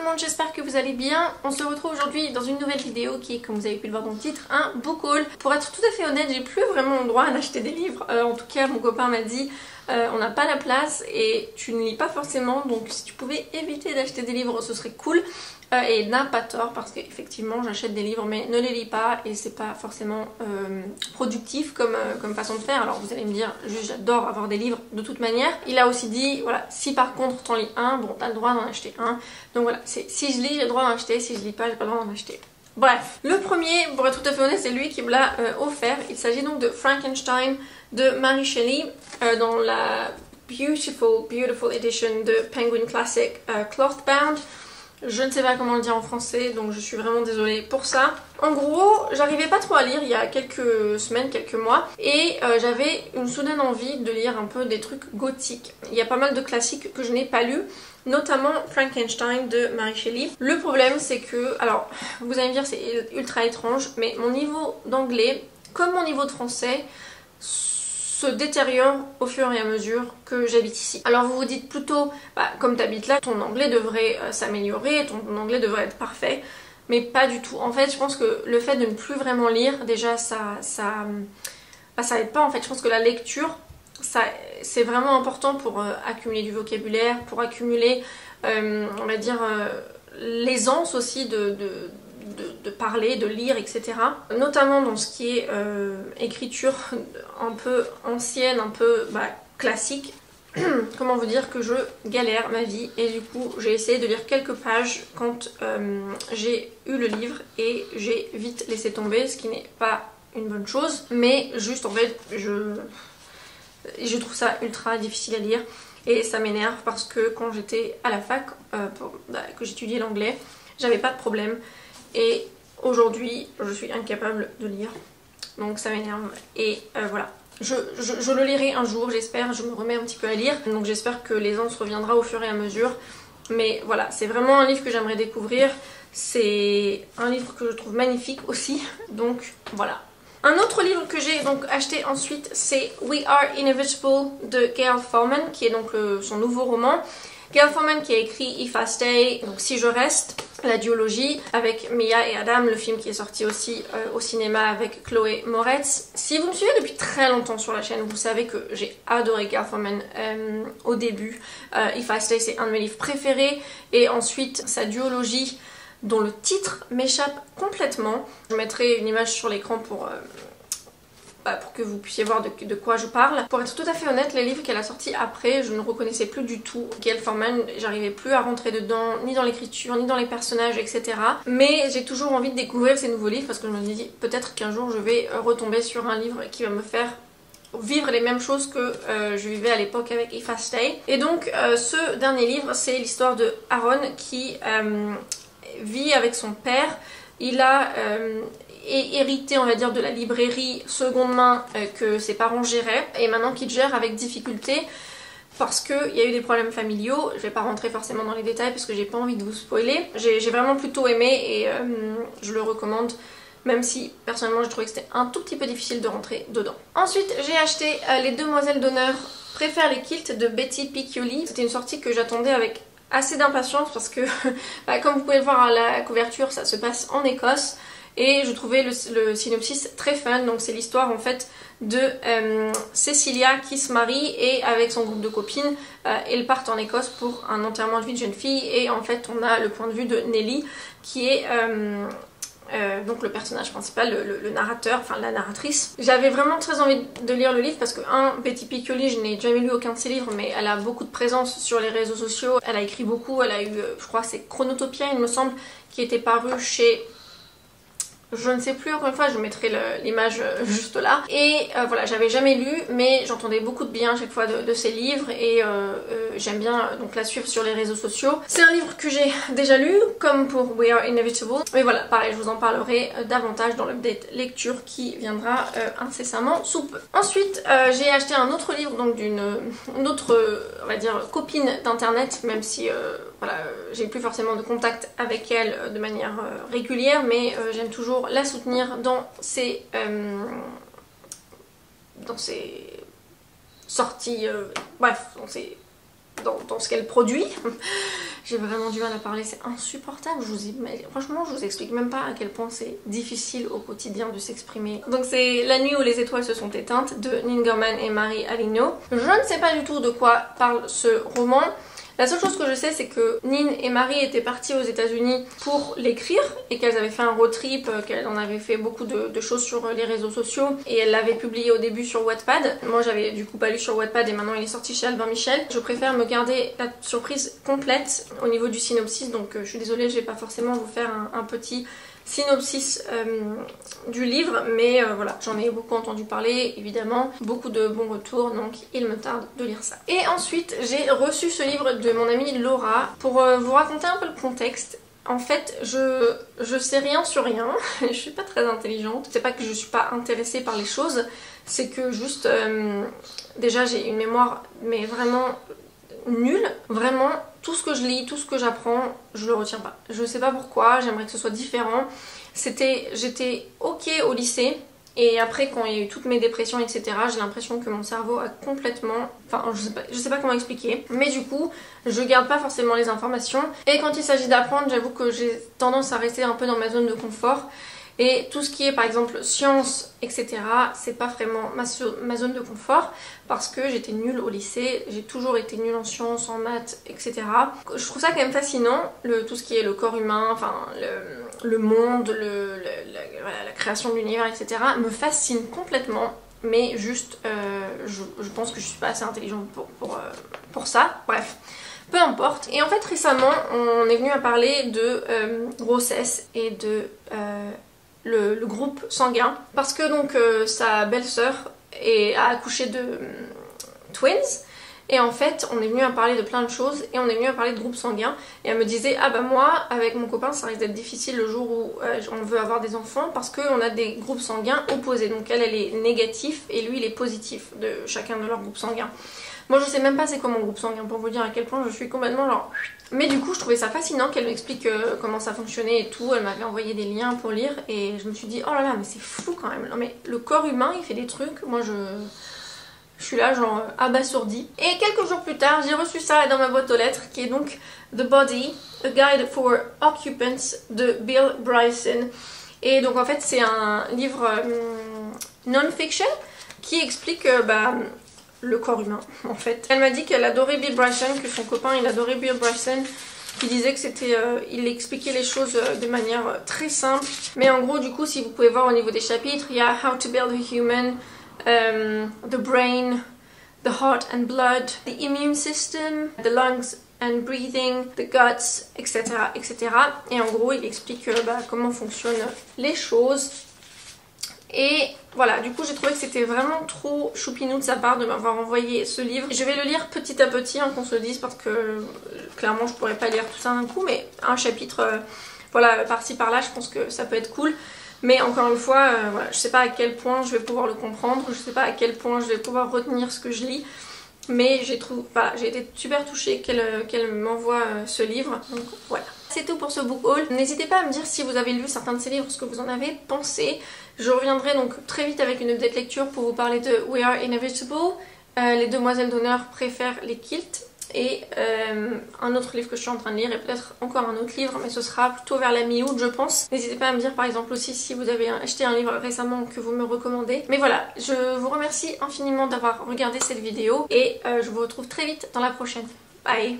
tout le monde, j'espère que vous allez bien. On se retrouve aujourd'hui dans une nouvelle vidéo qui est, comme vous avez pu le voir dans le titre, un book haul. Pour être tout à fait honnête, j'ai plus vraiment le droit d'acheter des livres. En tout cas, mon copain m'a dit on n'a pas la place et tu ne lis pas forcément, donc si tu pouvais éviter d'acheter des livres, ce serait cool. Et il n'a pas tort parce qu'effectivement j'achète des livres mais ne les lis pas et c'est pas forcément productif comme façon de faire. Alors vous allez me dire, j'adore avoir des livres de toute manière. Il a aussi dit, voilà, si par contre t'en lis un, bon t'as le droit d'en acheter un. Donc voilà, si je lis j'ai le droit d'en acheter, si je lis pas j'ai pas le droit d'en acheter. Bref, le premier, pour être tout à fait honnête, c'est lui qui me l'a offert. Il s'agit donc de Frankenstein de Mary Shelley dans la beautiful edition de Penguin Classic Clothbound. Je ne sais pas comment le dire en français, donc je suis vraiment désolée pour ça. En gros, j'arrivais pas trop à lire il y a quelques semaines, quelques mois, et j'avais une soudaine envie de lire un peu des trucs gothiques. Il y a pas mal de classiques que je n'ai pas lus, notamment Frankenstein de Mary Shelley. Le problème c'est que, alors vous allez me dire c'est ultra étrange, mais mon niveau d'anglais, comme mon niveau de français, se détériore au fur et à mesure que j'habite ici. Alors vous vous dites plutôt, bah, comme tu habites là, ton anglais devrait s'améliorer, ton anglais devrait être parfait, mais pas du tout. En fait, je pense que le fait de ne plus vraiment lire, déjà ça aide pas en fait. Je pense que la lecture, c'est vraiment important pour accumuler du vocabulaire, pour accumuler, on va dire, l'aisance aussi de parler, de lire, etc. Notamment dans ce qui est écriture un peu ancienne, un peu classique. Comment vous dire que je galère ma vie et du coup j'ai essayé de lire quelques pages quand j'ai eu le livre et j'ai vite laissé tomber, ce qui n'est pas une bonne chose, mais juste en fait je trouve ça ultra difficile à lire et ça m'énerve parce que quand j'étais à la fac, que j'étudiais l'anglais, j'avais pas de problème. Et aujourd'hui, je suis incapable de lire, donc ça m'énerve. Et voilà, je le lirai un jour, j'espère, je me remets un petit peu à lire. Donc j'espère que l'aisance reviendra au fur et à mesure. Mais voilà, c'est vraiment un livre que j'aimerais découvrir. C'est un livre que je trouve magnifique aussi, donc voilà. Un autre livre que j'ai donc acheté ensuite, c'est We Are Inevitable de Gail Forman, qui est donc son nouveau roman. Gail Forman qui a écrit If I Stay, donc Si je reste, la duologie avec Mia et Adam, le film qui est sorti aussi au cinéma avec Chloé Moretz. Si vous me suivez depuis très longtemps sur la chaîne, vous savez que j'ai adoré Gail Forman au début. If I Stay, c'est un de mes livres préférés, et ensuite sa duologie dont le titre m'échappe complètement. Je mettrai une image sur l'écran pour que vous puissiez voir de quoi je parle. Pour être tout à fait honnête, les livres qu'elle a sortis après, je ne reconnaissais plus du tout Gail Forman, j'arrivais plus à rentrer dedans, ni dans l'écriture, ni dans les personnages, etc. Mais j'ai toujours envie de découvrir ces nouveaux livres parce que je me dis peut-être qu'un jour je vais retomber sur un livre qui va me faire vivre les mêmes choses que je vivais à l'époque avec If I Stay. Et donc ce dernier livre, c'est l'histoire de Aaron qui vit avec son père. Il a hérité, on va dire, de la librairie seconde main que ses parents géraient et maintenant qu'il gère avec difficulté parce qu'il y a eu des problèmes familiaux. Je vais pas rentrer forcément dans les détails parce que j'ai pas envie de vous spoiler. J'ai vraiment plutôt aimé et je le recommande, même si personnellement j'ai trouvé que c'était un tout petit peu difficile de rentrer dedans. Ensuite j'ai acheté Les Demoiselles d'honneur préfèrent les kilts de Betty Piccioli. C'était une sortie que j'attendais avec assez d'impatience parce que comme vous pouvez le voir à la couverture, ça se passe en Écosse. Et je trouvais le synopsis très fun. Donc c'est l'histoire en fait de Cecilia qui se marie et avec son groupe de copines, elles partent en Écosse pour un enterrement de vie de jeune fille. Et en fait on a le point de vue de Nelly qui est donc le personnage principal, le narrateur, enfin la narratrice. J'avais vraiment très envie de lire le livre parce que Betty Piccioli, je n'ai jamais lu aucun de ses livres, mais elle a beaucoup de présence sur les réseaux sociaux. Elle a écrit beaucoup, elle a eu, je crois c'est Chronotopia il me semble, qui était paru chez... Je ne sais plus, encore une fois, je mettrai l'image juste là. Et voilà, j'avais jamais lu, mais j'entendais beaucoup de bien à chaque fois de ses livres et j'aime bien donc la suivre sur les réseaux sociaux. C'est un livre que j'ai déjà lu, comme pour We Are Inevitable. Mais voilà, pareil, je vous en parlerai davantage dans l'update lecture qui viendra incessamment sous peu. Ensuite, j'ai acheté un autre livre, donc d'une autre, on va dire, copine d'internet, même si voilà, j'ai plus forcément de contact avec elle de manière régulière, mais j'aime toujours la soutenir dans ses sorties, bref, dans ses dans ce qu'elle produit. J'ai vraiment du mal à parler, c'est insupportable. Franchement, je vous explique même pas à quel point c'est difficile au quotidien de s'exprimer. Donc c'est La nuit où les étoiles se sont éteintes de Neil Gaiman et Mary Aligno. Je ne sais pas du tout de quoi parle ce roman. La seule chose que je sais, c'est que Nin et Marie étaient parties aux États-Unis pour l'écrire et qu'elles avaient fait un road trip, qu'elles en avaient fait beaucoup de choses sur les réseaux sociaux et elles l'avaient publié au début sur Wattpad. Moi, j'avais du coup pas lu sur Wattpad et maintenant il est sorti chez Albin Michel. Je préfère me garder la surprise complète au niveau du synopsis, donc je suis désolée, je vais pas forcément vous faire un petit synopsis du livre, mais voilà, j'en ai beaucoup entendu parler, évidemment, beaucoup de bons retours, donc il me tarde de lire ça. Et ensuite, j'ai reçu ce livre de mon amie Laura pour vous raconter un peu le contexte. En fait, je sais rien sur rien, je suis pas très intelligente, c'est pas que je suis pas intéressée par les choses, c'est que juste, déjà j'ai une mémoire, mais vraiment nulle, vraiment. Tout ce que je lis, tout ce que j'apprends, je le retiens pas. Je sais pas pourquoi, j'aimerais que ce soit différent. J'étais ok au lycée, et après quand il y a eu toutes mes dépressions, etc., j'ai l'impression que mon cerveau a complètement... Enfin, je sais pas comment expliquer. Mais du coup, je garde pas forcément les informations. Et quand il s'agit d'apprendre, j'avoue que j'ai tendance à rester un peu dans ma zone de confort. Et tout ce qui est par exemple sciences, etc., c'est pas vraiment ma zone de confort parce que j'étais nulle au lycée, j'ai toujours été nulle en sciences, en maths, etc. Je trouve ça quand même fascinant, tout ce qui est le corps humain, enfin le monde, la création de l'univers, etc. me fascine complètement. Mais juste, je pense que je suis pas assez intelligente pour ça. Bref. Peu importe. Et en fait récemment on est venu à parler de grossesse et de le groupe sanguin. Parce que donc sa belle-sœur a accouché de twins. Et en fait on est venu à parler de plein de choses et on est venu à parler de groupe sanguin. Et elle me disait ah bah moi avec mon copain ça risque d'être difficile le jour où on veut avoir des enfants parce qu'on a des groupes sanguins opposés. Donc elle est négatif et lui il est positif de chacun de leurs groupes sanguins. Moi je sais même pas c'est quoi mon groupe sanguin pour vous dire à quel point je suis complètement genre... Mais du coup je trouvais ça fascinant qu'elle m'explique comment ça fonctionnait et tout. Elle m'avait envoyé des liens pour lire et je me suis dit oh là là mais c'est fou quand même. Non mais le corps humain il fait des trucs, moi je suis là genre abasourdie. Et quelques jours plus tard j'ai reçu ça dans ma boîte aux lettres qui est donc The Body, A Guide for Occupants de Bill Bryson. Et donc en fait c'est un livre non-fiction qui explique le corps humain en fait. Elle m'a dit qu'elle adorait Bill Bryson, que son copain il adorait Bill Bryson, qui disait que c'était, il expliquait les choses de manière très simple. Mais en gros du coup si vous pouvez voir au niveau des chapitres, il y a How to Build a Human, The Brain, The Heart and Blood, The Immune System, The Lungs and Breathing, The Guts, etc. etc. Et en gros il explique comment fonctionnent les choses. Et voilà, du coup j'ai trouvé que c'était vraiment trop choupinou de sa part de m'avoir envoyé ce livre. Je vais le lire petit à petit, hein, qu'on se le dise, parce que clairement je pourrais pas lire tout ça d'un coup, mais un chapitre, voilà, par-ci par-là, je pense que ça peut être cool. Mais encore une fois, voilà, je sais pas à quel point je vais pouvoir le comprendre, je sais pas à quel point je vais pouvoir retenir ce que je lis. Mais j'ai été super touchée qu'elle m'envoie ce livre, donc voilà. C'est tout pour ce book haul. N'hésitez pas à me dire si vous avez lu certains de ces livres, ce que vous en avez pensé. Je reviendrai donc très vite avec une update lecture pour vous parler de We Are Inevitable. Les demoiselles d'honneur préfèrent les kilts. Et un autre livre que je suis en train de lire et peut-être encore un autre livre, mais ce sera plutôt vers la mi-août je pense. N'hésitez pas à me dire par exemple aussi si vous avez acheté un livre récemment que vous me recommandez. Mais voilà, je vous remercie infiniment d'avoir regardé cette vidéo et je vous retrouve très vite dans la prochaine. Bye!